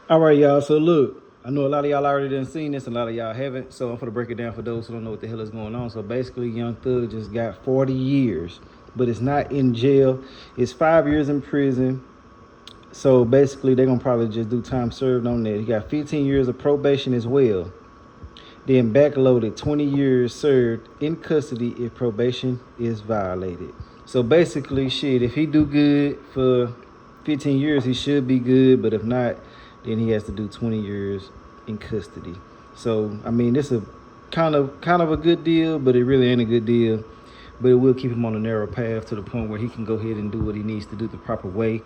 All right, y'all. So look, I know a lot of y'all already done seen this, a lot of y'all haven't. So I'm gonna break it down for those who don't know what the hell is going on. So basically, Young Thug just got 40 years, but it's not in jail. It's 5 years in prison. So basically, they're gonna probably just do time served on that. He got 15 years of probation as well. Then backloaded 20 years served in custody if probation is violated. So basically, shit, if he do good for 15 years, he should be good. But if not, then he has to do 20 years in custody. So I mean, this is kind of a good deal, but it really ain't a good deal. But it will keep him on a narrow path to the point where he can go ahead and do what he needs to do the proper way.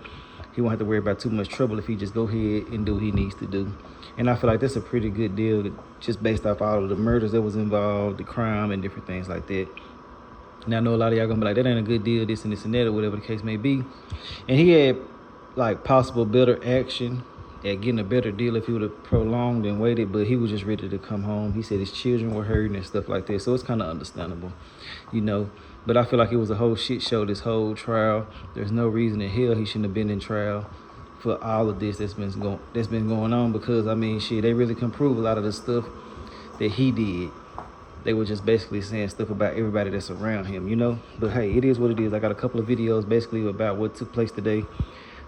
He won't have to worry about too much trouble if he just go ahead and do what he needs to do. And I feel like that's a pretty good deal, just based off all of the murders that was involved, the crime, and different things like that. Now I know a lot of y'all gonna be like, that ain't a good deal, this and that, or whatever the case may be. And he had like possible better action at getting a better deal if he would have prolonged and waited, but he was just ready to come home. He said his children were hurting and stuff like that, so it's kind of understandable, you know. But I feel like it was a whole shit show, this whole trial. There's no reason in hell he shouldn't have been in trial for all of this that's been going on, because I mean, shit, they really can prove a lot of the stuff that he did. They were just basically saying stuff about everybody that's around him, you know. But hey, it is what it is. I got a couple of videos basically about what took place today.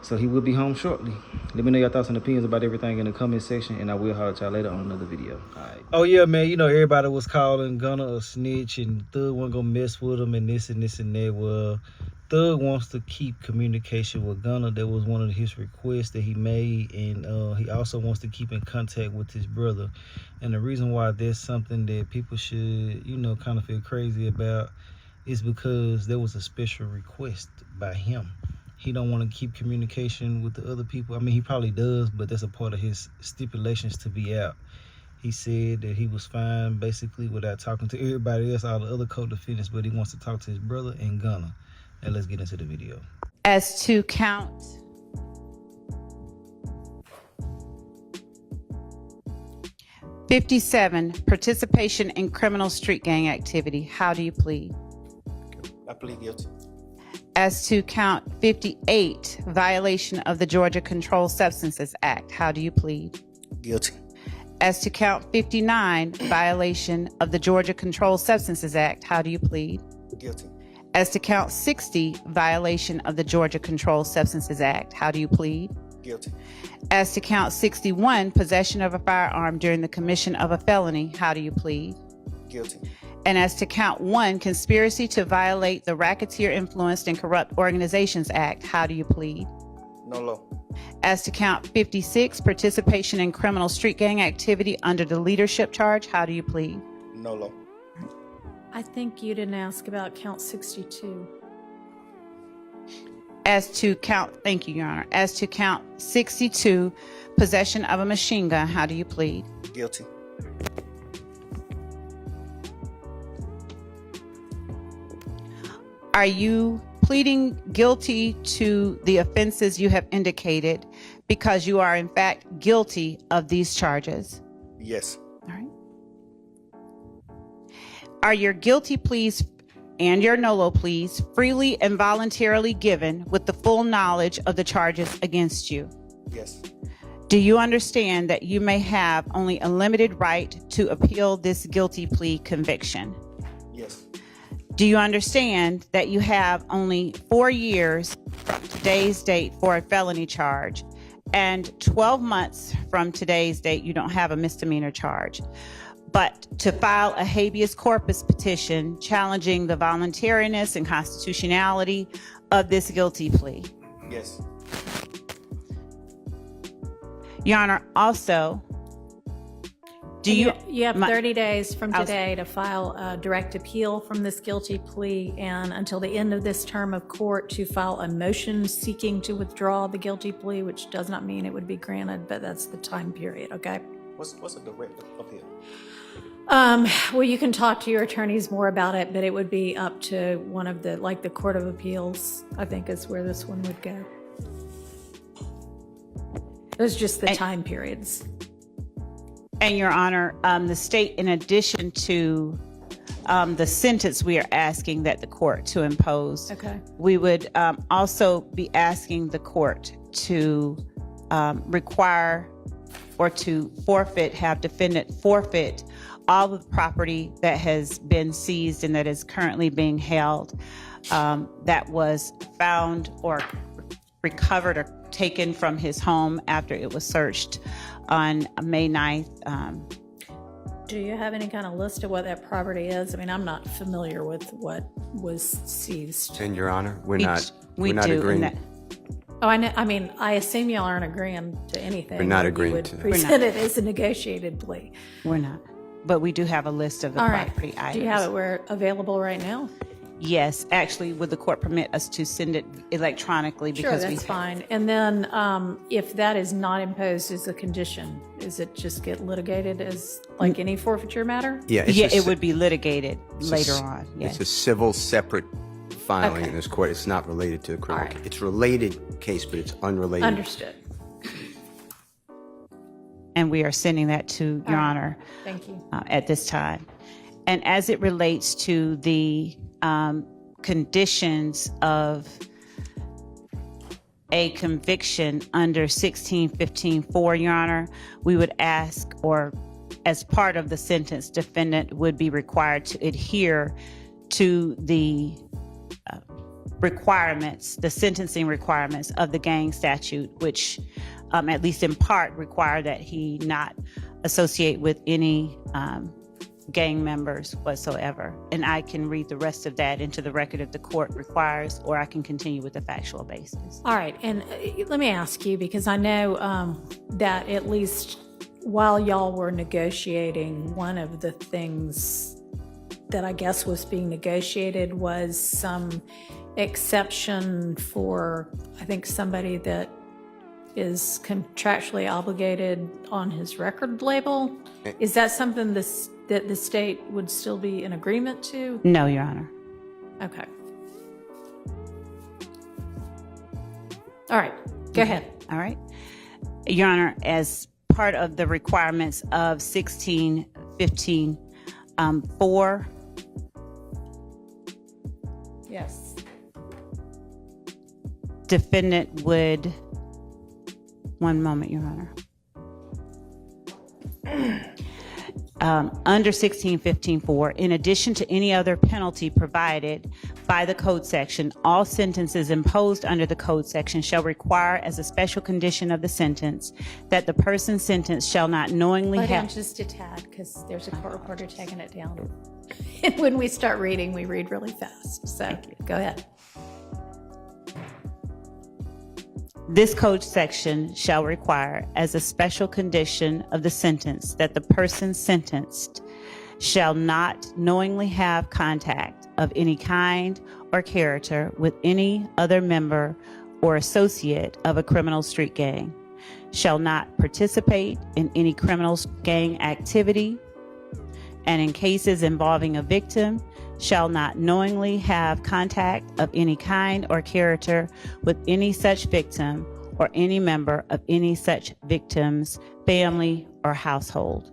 So he will be home shortly. Let me know your thoughts and opinions about everything in the comment section, and I will holler at y'all later on another video. All right. Oh yeah, man. You know, everybody was calling Gunna a snitch, and Thug wasn't gonna mess with him, and this and that. Well, Thug wants to keep communication with Gunna. That was one of his requests that he made, and he also wants to keep in contact with his brother. And the reason why that's something that people should, you know, kind of feel crazy about is because there was a special request by him. He don't want to keep communication with the other people. I mean, he probably does, but that's a part of his stipulations to be out. He said that he was fine basically without talking to everybody else, all the other co-defendants, but he wants to talk to his brother and Gunna. Now let's get into the video. As to count 57, participation in criminal street gang activity, how do you plead? I plead guilty. As to count 58, violation of the Georgia Controlled Substances Act, how do you plead? Guilty. As to count 59, violation of the Georgia Controlled Substances Act, how do you plead? Guilty. As to count 60, violation of the Georgia Controlled Substances Act, how do you plead? Guilty. As to count 61, possession of a firearm during the commission of a felony, how do you plead? Guilty. And as to count 1, conspiracy to violate the Racketeer Influenced and Corrupt Organizations Act, how do you plead? No law. As to count 56, participation in criminal street gang activity under the leadership charge, how do you plead? No law. I think you didn't ask about count 62. As to count, thank you, Your Honor. As to count 62, possession of a machine gun, how do you plead? Guilty. Are you pleading guilty to the offenses you have indicated because you are in fact guilty of these charges? Yes. All right. Are your guilty pleas and your NOLO pleas freely and voluntarily given with the full knowledge of the charges against you? Yes. Do you understand that you may have only a limited right to appeal this guilty plea conviction? Yes. Do you understand that you have only 4 years from today's date for a felony charge, and 12 months from today's date you don't have a misdemeanor charge, but to file a habeas corpus petition challenging the voluntariness and constitutionality of this guilty plea? Yes. Your Honor, also, You have 30 days from today to file a direct appeal from this guilty plea, and until the end of this term of court to file a motion seeking to withdraw the guilty plea, which does not mean it would be granted, but that's the time period, okay? What's a direct appeal? Well, you can talk to your attorneys more about it, but it would be up to one of the, like the Court of Appeals, I think is where this one would go. It was just the time periods. And Your Honor, the state, in addition to the sentence we are asking that the court to impose, Okay. we would also be asking the court to require or to have defendant forfeit all of the property that has been seized and that is currently being held, that was found or recovered or taken from his home after it was searched on May 9th. Do you have any kind of list of what that property is? I mean, I'm not familiar with what was seized. And Your Honor, we're not do, agreeing. Oh, I know. I mean, I assume y'all aren't agreeing to anything. We're not You agreeing would to that. present it as a negotiated plea. We're not, but we do have a list of the All right. property items. Do you have it available right now? Yes, actually, would the court permit us to send it electronically? Sure, Because that's fine. And then if that is not imposed as a condition, is it just get litigated as like any forfeiture matter? Yeah, it would be litigated later on. Yes. It's a civil separate filing Okay. in this court. It's not related to a criminal All right. case. It's related case, but it's unrelated. Understood. And we are sending that to Your Honor Thank you. at this time. And as it relates to the conditions of a conviction under 1615-4, Your Honor, we would ask, or as part of the sentence, defendant would be required to adhere to the requirements, the sentencing requirements of the gang statute, which at least in part require that he not associate with any gang members whatsoever. And I can read the rest of that into the record if the court requires, or I can continue with the factual basis. All right. And let me ask you, because I know that at least while y'all were negotiating, one of the things that I guess was being negotiated was some exception for, I think, somebody that is contractually obligated on his record label. Is that something that the state would still be in agreement to? No, Your Honor. Okay. All right. Go ahead. All right. Your Honor, as part of the requirements of 1615-4, Yes. defendant would, one moment, Your Honor. Under 1615-4, in addition to any other penalty provided by the code section, all sentences imposed under the code section shall require as a special condition of the sentence that the person sentenced shall not knowingly Slow down have... just a tad, because there's a court reporter taking it down. And when we start reading, we read really fast. So go ahead. This code section shall require as a special condition of the sentence that the person sentenced shall not knowingly have contact of any kind or character with any other member or associate of a criminal street gang, shall not participate in any criminal gang activity, and in cases involving a victim, shall not knowingly have contact of any kind or character with any such victim or any member of any such victim's family or household.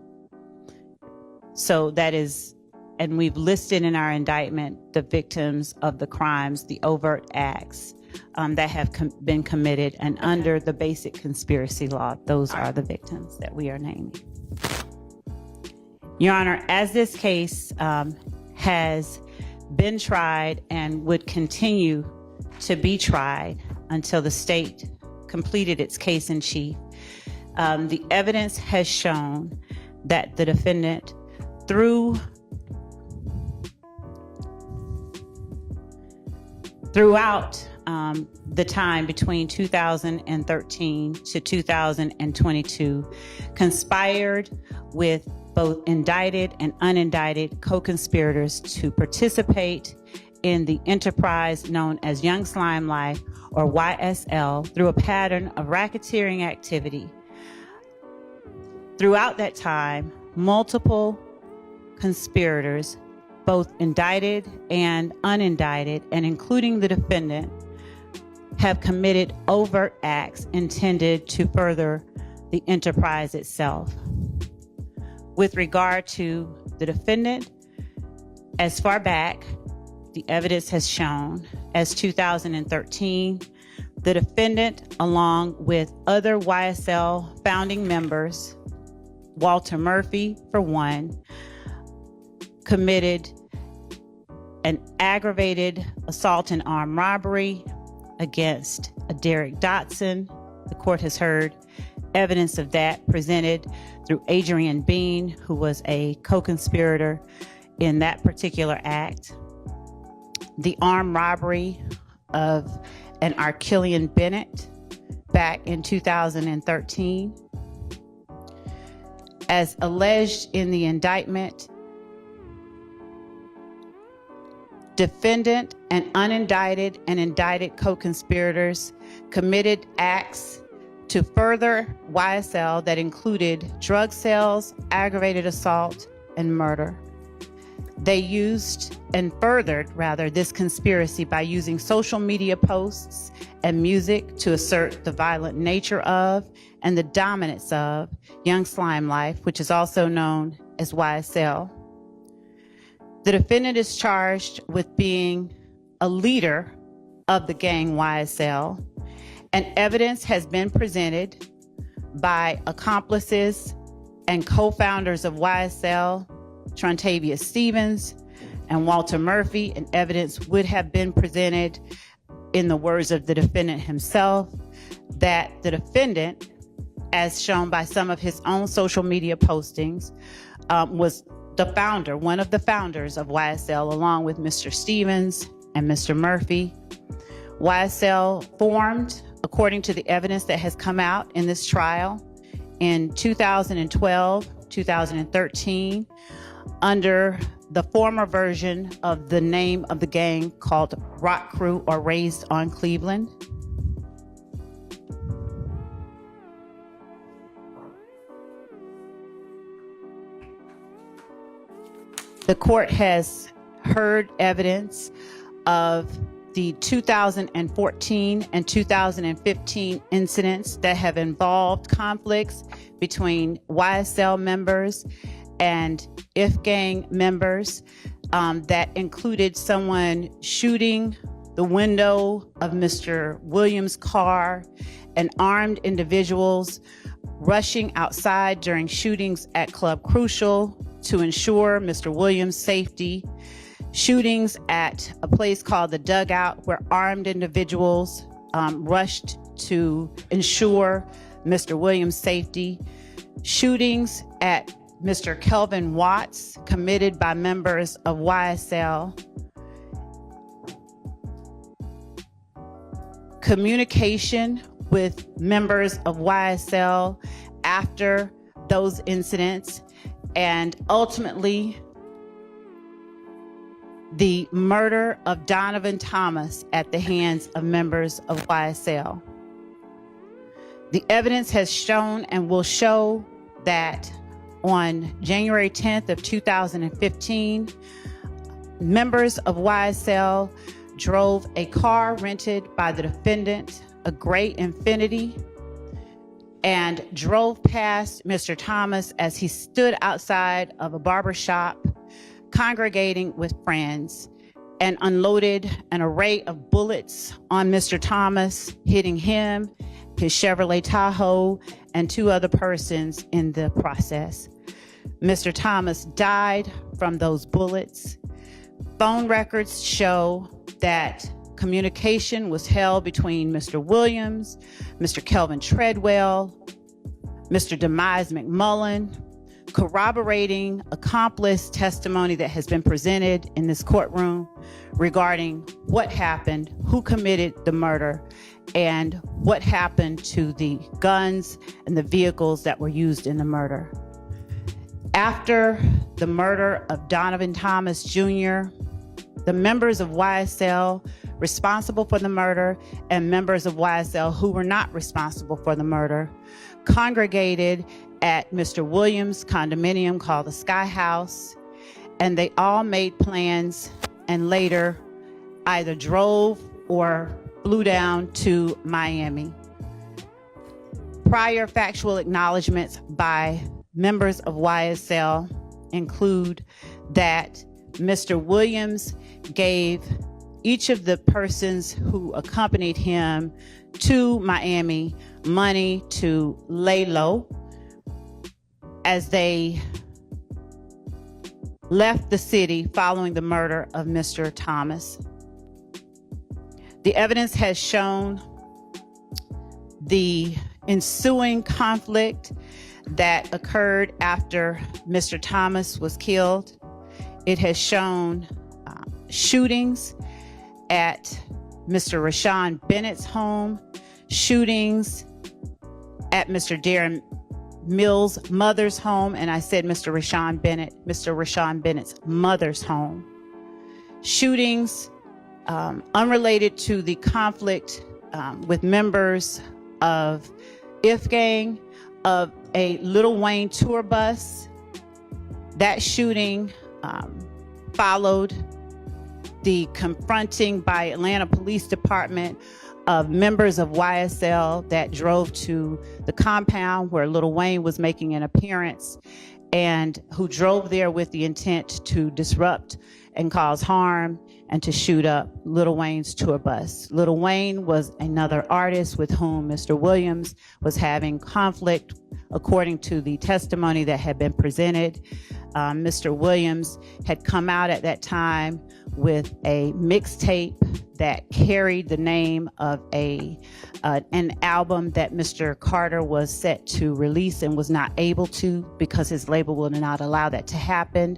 So that is, and we've listed in our indictment the victims of the crimes, the overt acts that have been committed, and under the basic conspiracy law, those are the victims that we are naming. Your Honor, as this case has been tried and would continue to be tried until the state completed its case in chief, the evidence has shown that the defendant, throughout the time between 2013 to 2022, conspired with both indicted and unindicted co-conspirators to participate in the enterprise known as Young Slime Life, or YSL, through a pattern of racketeering activity. Throughout that time, multiple conspirators, both indicted and unindicted, and including the defendant, have committed overt acts intended to further the enterprise itself. With regard to the defendant, as far back, the evidence has shown as 2013 The defendant, along with other YSL founding members, Walter Murphy, for one, committed an aggravated assault and armed robbery against Derek Dotson. The court has heard evidence of that presented through Adrian Bean, who was a co-conspirator in that particular act. The armed robbery of an Archillian Bennett back in 2013. As alleged in the indictment, defendant and unindicted and indicted co-conspirators committed acts to further YSL that included drug sales, aggravated assault, and murder. They used and furthered, rather, this conspiracy by using social media posts and music to assert the violent nature of and the dominance of Young Slime Life, which is also known as YSL. The defendant is charged with being a leader of the gang YSL, and evidence has been presented by accomplices and co-founders of YSL, Trontavia Stevens and Walter Murphy, and evidence would have been presented, in the words of the defendant himself, that the defendant, as shown by some of his own social media postings, was the founder, one of the founders of YSL, along with Mr. Stevens and Mr. Murphy. YSL formed, according to the evidence that has come out in this trial, in 2012, 2013, under the former version of the name of the gang called Rock Crew or Raised on Cleveland. The court has heard evidence of the 2014 and 2015 incidents that have involved conflicts between YSL members and IF gang members, that included someone shooting the window of Mr. Williams' car and armed individuals rushing outside during shootings at Club Crucial to ensure Mr. Williams' safety, shootings at a place called The Dugout where armed individuals rushed to ensure Mr. Williams' safety, shootings at Mr. Kelvin Watts committed by members of YSL, communication with members of YSL after those incidents, and ultimately the murder of Donovan Thomas at the hands of members of YSL. The evidence has shown and will show that on January 10th of 2015, members of YSL drove a car rented by the defendant, a gray Infiniti, and drove past Mr. Thomas as he stood outside of a barber shop congregating with friends, and unloaded an array of bullets on Mr. Thomas, hitting him, his Chevrolet Tahoe, and two other persons in the process. Mr. Thomas died from those bullets. Phone records show that communication was held between Mr. Williams, Mr. Kelvin Treadwell, Mr. Demise McMullen, corroborating accomplice testimony that has been presented in this courtroom regarding what happened, who committed the murder, and what happened to the guns and the vehicles that were used in the murder. After the murder of Donovan Thomas Jr., the members of YSL responsible for the murder and members of YSL who were not responsible for the murder congregated at Mr. Williams' condominium called the Sky House, and they all made plans and later either drove or flew down to Miami. Prior factual acknowledgments by members of YSL include that Mr. Williams gave each of the persons who accompanied him to Miami money to lay low as they left the city following the murder of Mr. Thomas. The evidence has shown the ensuing conflict that occurred after Mr. Thomas was killed. It has shown shootings at Mr. Rashawn Bennett's home, shootings at Mr. Darren Mills' mother's home, and I said Mr. Rashawn Bennett's mother's home. Shootings unrelated to the conflict with members of If Gang, of a Lil Wayne tour bus. That shooting followed the confronting by Atlanta Police Department of members of YSL that drove to the compound where Lil Wayne was making an appearance, and who drove there with the intent to disrupt and cause harm and to shoot up Lil Wayne's tour bus. Lil Wayne was another artist with whom Mr. Williams was having conflict, according to the testimony that had been presented. Mr. Williams had come out at that time with a mixtape that carried the name of an album that Mr. Carter was set to release and was not able to because his label would not allow that to happen.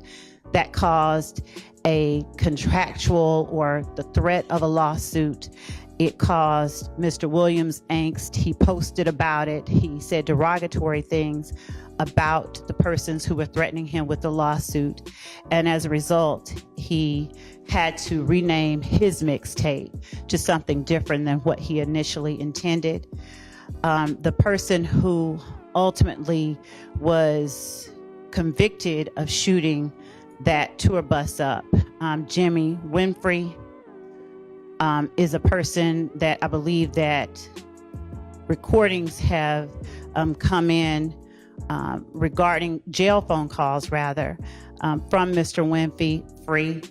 That caused a contractual or the threat of a lawsuit. It caused Mr. Williams angst. He posted about it. He said derogatory things about the persons who were threatening him with the lawsuit. And as a result, he had to rename his mixtape to something different than what he initially intended. The person who ultimately was convicted of shooting that tour bus up, Jimmy Winfrey, is a person that I believe that recordings have come in regarding jail phone calls, rather, from Mr. Winfrey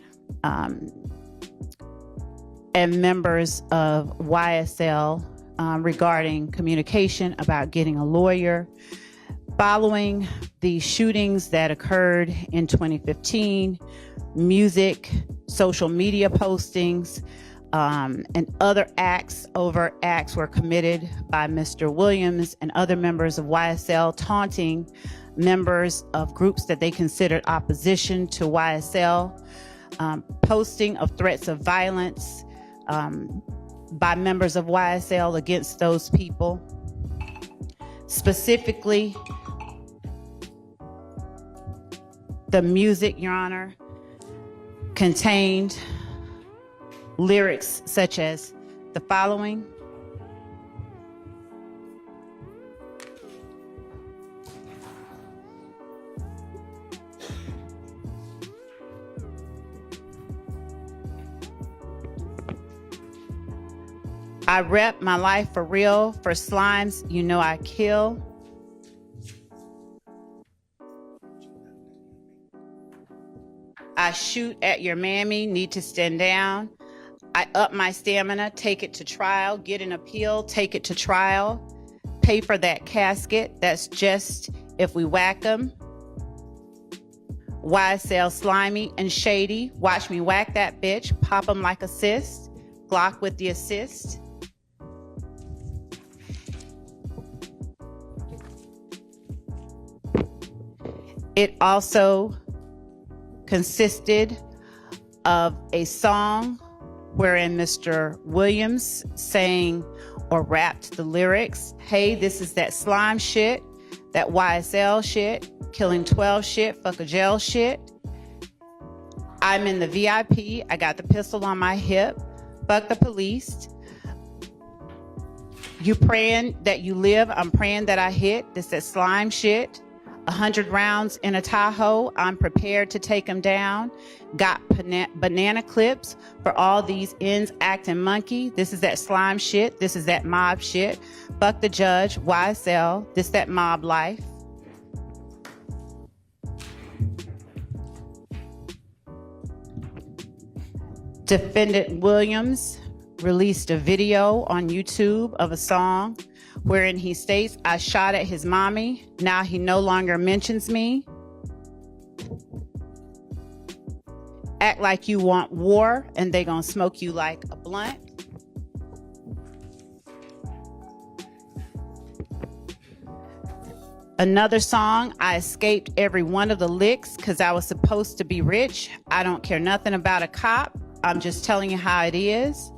and members of YSL regarding communication about getting a lawyer. Following the shootings that occurred in 2015, music, social media postings, and other acts, overt acts, were committed by Mr. Williams and other members of YSL, taunting members of groups that they considered opposition to YSL, posting of threats of violence by members of YSL against those people. Specifically, the music, Your Honor, contained lyrics such as the following: I rep my life for real, for slimes, you know I kill. I shoot at your mammy, need to stand down. I up my stamina, take it to trial, get an appeal, take it to trial. Pay for that casket, that's just if we whack 'em. YSL slimy and shady, watch me whack that bitch, pop 'em like a cyst, Glock with the assist. It also consisted of a song wherein Mr. Williams sang or rapped the lyrics, hey, this is that slime shit, that YSL shit, killing 12 shit, fuck a jail shit. I'm in the VIP, I got the pistol on my hip, fuck the police. You praying that you live, I'm praying that I hit, this that slime shit. 100 rounds in a Tahoe, I'm prepared to take them down. Got banana clips for all these ends acting monkey. This is that slime shit, this is that mob shit. Fuck the judge, YSL, this that mob life. Defendant Williams released a video on YouTube of a song wherein he states, I shot at his mommy. Now he no longer mentions me. Act like you want war and they gonna smoke you like a blunt. Another song, I escaped every one of the licks because I was supposed to be rich. I don't care nothing about a cop. I'm just telling you how it is.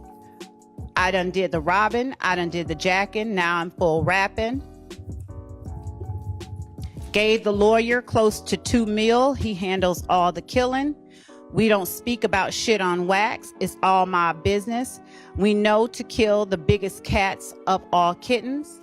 I done did the robbing. I done did the jacking. Now I'm full rapping. Gave the lawyer close to $2 million. He handles all the killing. We don't speak about shit on wax. It's all my business. We know to kill the biggest cats of all kittens.